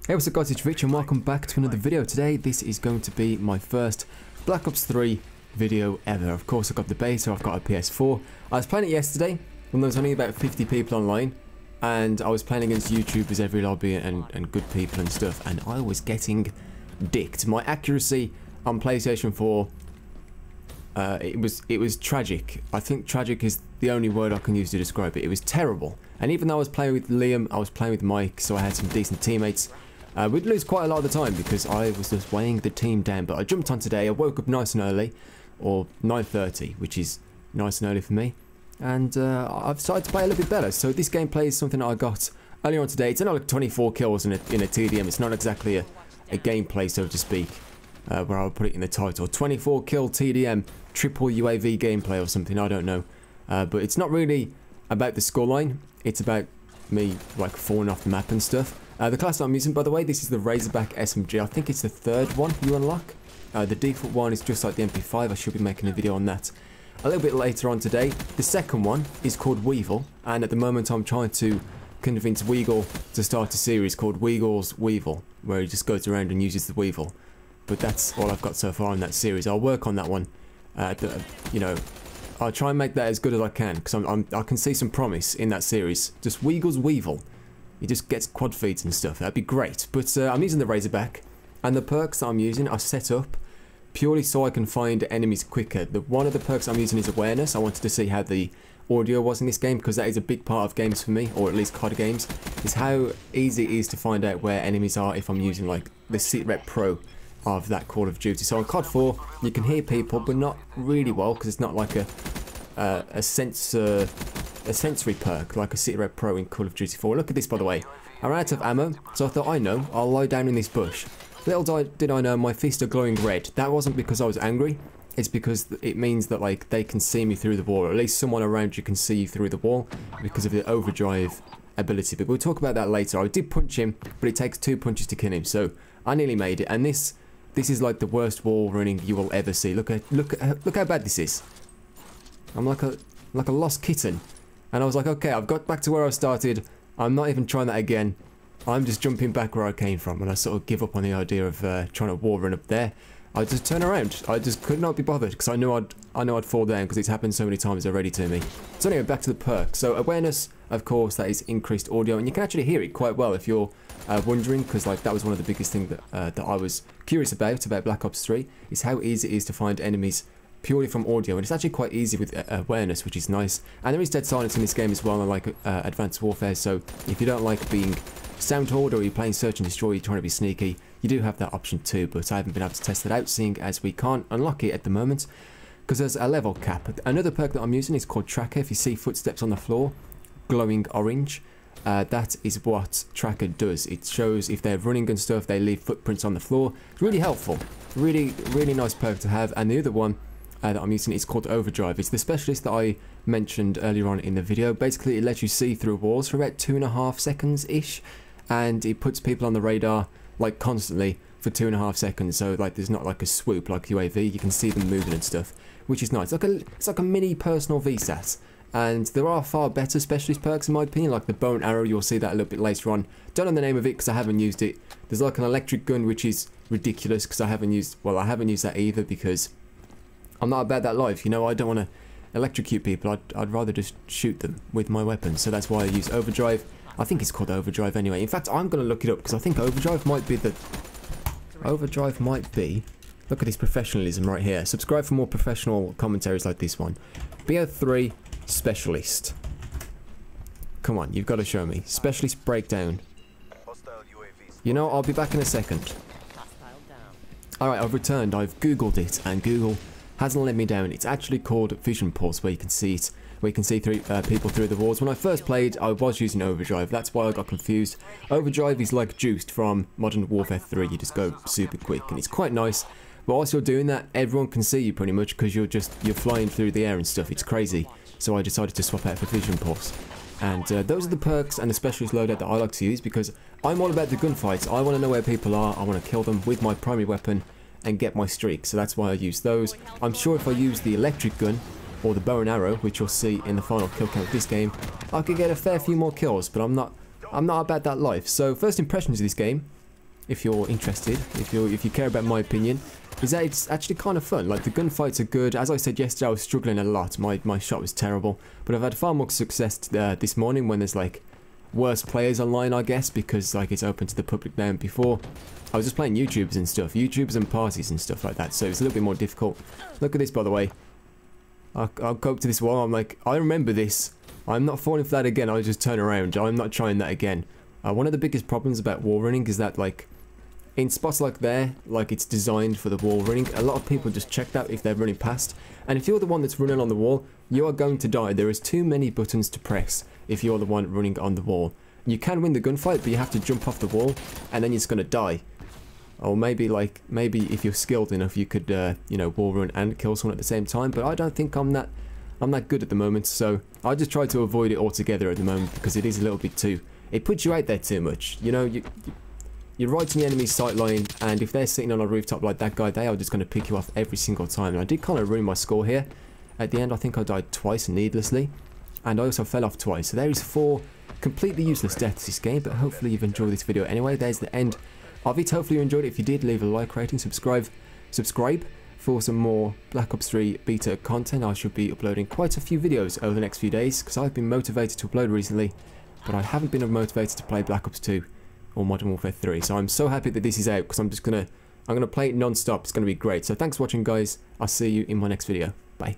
Hey, what's up guys, it's Rich and welcome back to another video. Today this is going to be my first Black Ops 3 video ever. Of course I've got the beta, I've got a PS4. I was playing it yesterday when there was only about 50 people online, and I was playing against YouTubers every lobby and good people and stuff, and I was getting dicked. My accuracy on PlayStation 4, it was tragic. I think tragic is the only word I can use to describe it. It was terrible. And even though I was playing with Liam, I was playing with Mike, so I had some decent teammates. We'd lose quite a lot of the time because I was just weighing the team down. But I jumped on today, I woke up nice and early, or 9:30, which is nice and early for me. And I've started to play a little bit better. So this gameplay is something that I got earlier on today. It's only like 24 kills in a TDM. It's not exactly a gameplay, so to speak, where I'll put it in the title. 24 kill TDM, triple UAV gameplay or something, I don't know. But it's not really about the scoreline. It's about me like falling off the map and stuff. The class that I'm using, by the way, this is the Razorback SMG. I think it's the third one you unlock. The default one is just like the MP5. I should be making a video on that a little bit later on today. The second one is called Weevil, and at the moment I'm trying to convince Weagle to start a series called Weagle's Weevil, where he just goes around and uses the Weevil. But that's all I've got so far in that series. I'll work on that one. You know, I'll try and make that as good as I can, because I can see some promise in that series. Just Weagle's Weevil. He just gets quad feeds and stuff. That'd be great. But I'm using the Razorback, and the perks that I'm using are set up purely so I can find enemies quicker. One of the perks I'm using is awareness. I wanted to see how the audio was in this game, because that is a big part of games for me, or at least COD games, is how easy it is to find out where enemies are if I'm using like the Seat Pro of that Call of Duty. So on COD 4 you can hear people, but not really well, because it's not like a sensory perk like a Seat Pro in Call of Duty 4. Look at this, by the way. I'm out of ammo, so I thought, I know, I'll lie down in this bush. Little did I know, my fists are glowing red. That wasn't because I was angry. It's because it means that like they can see me through the wall, or at least someone around you can see you through the wall because of the overdrive ability. But we'll talk about that later. I did punch him, but it takes 2 punches to kill him, so I nearly made it. And this is like the worst wall running you will ever see. Look how bad this is. I'm like a lost kitten. And I was like, okay, I've got back to where I started. I'm not even trying that again. I'm just jumping back where I came from, and I sort of give up on the idea of trying to wall run up there. I just turn around. I just could not be bothered, because I know I'd fall down, because it's happened so many times already to me. So anyway, back to the perks. So awareness, of course, that is increased audio, and you can actually hear it quite well if you're wondering, because like that was one of the biggest things that I was curious about Black Ops 3, is how easy it is to find enemies purely from audio, and it's actually quite easy with awareness, which is nice. And there is dead silence in this game as well, unlike Advanced Warfare, so if you don't like being sound-hoard, or you're playing Search and Destroy, you're trying to be sneaky, you do have that option too, but I haven't been able to test it out, seeing as we can't unlock it at the moment, because there's a level cap. Another perk that I'm using is called Tracker. If you see footsteps on the floor, glowing orange, that is what Tracker does. It shows if they're running and stuff, they leave footprints on the floor. It's really helpful. Really, really nice perk to have. And the other one that I'm using is called Overdrive. It's the specialist that I mentioned earlier on in the video. Basically, it lets you see through walls for about 2.5 seconds-ish, and it puts people on the radar like constantly for 2.5 seconds. So like there's not like a swoop like UAV. You can see them moving and stuff, which is nice. It's like a mini personal VSAT. And there are far better specialist perks in my opinion, like the bow and arrow. You'll see that a little bit later on. Don't know the name of it because I haven't used it. There's like an electric gun, which is ridiculous because I haven't used that either, because I'm not about that life, you know. I don't want to electrocute people. I'd rather just shoot them with my weapon. So that's why I use Overdrive. I think it's called Overdrive anyway. In fact, I'm going to look it up, because I think Overdrive might be Look at this professionalism right here. Subscribe for more professional commentaries like this one. BO3 Specialist. Come on, you've got to show me. Specialist breakdown. You know, I'll be back in a second. Alright, I've returned. I've googled it, and Google hasn't let me down. It's actually called Vision Pulse, where you can see it, where you can see people through the walls. When I first played, I was using Overdrive. That's why I got confused. Overdrive is like Juiced from Modern Warfare 3. You just go super quick, and it's quite nice. But whilst you're doing that, everyone can see you pretty much, because you're flying through the air and stuff. It's crazy. So I decided to swap out for Vision Pulse. And those are the perks and the specialist loadout that I like to use, because I'm all about the gunfights. I want to know where people are. I want to kill them with my primary weapon and get my streak. So that's why I use those. I'm sure if I use the electric gun or the bow and arrow, which you'll see in the final kill count of this game, I could get a fair few more kills. But I'm not about that life. So first impressions of this game, if you're interested, if you care about my opinion, is that it's actually kind of fun. Like, the gunfights are good. As I said yesterday, I was struggling a lot. My shot was terrible, but I've had far more success this morning when there's like worse players online, I guess, because like it's open to the public now. And before, I was just playing YouTubers and stuff, YouTubers and parties and stuff like that, so it's a little bit more difficult. Look at this, by the way. I'll go up to this wall. I'm like, I remember this. I'm not falling for that again. I'll just turn around. I'm not trying that again. One of the biggest problems about wall running is that, like, in spots like there, like it's designed for the wall running, a lot of people just check that if they're running past. And if you're the one that's running on the wall, you are going to die. There is too many buttons to press if you're the one running on the wall. You can win the gunfight, but you have to jump off the wall, and then you're just going to die. Or maybe if you're skilled enough, you could, you know, wall run and kill someone at the same time. But I don't think I'm that good at the moment, so I just try to avoid it altogether at the moment, because it is a little bit too... It puts you out there too much. You know, you're right in the enemy's sight line, and if they're sitting on a rooftop like that guy, they are just going to pick you off every single time. And I did kind of ruin my score here. At the end, I think I died twice needlessly, and I also fell off twice. So there is 4 completely useless deaths this game, but hopefully you've enjoyed this video anyway. There's the end of it. Hopefully you enjoyed it. If you did, leave a like, rating, subscribe for some more Black Ops 3 beta content. I should be uploading quite a few videos over the next few days, because I've been motivated to upload recently, but I haven't been motivated to play Black Ops 2 or Modern Warfare 3. So I'm so happy that this is out, because I'm gonna play it non-stop. It's gonna be great. So thanks for watching, guys. I'll see you in my next video. Bye.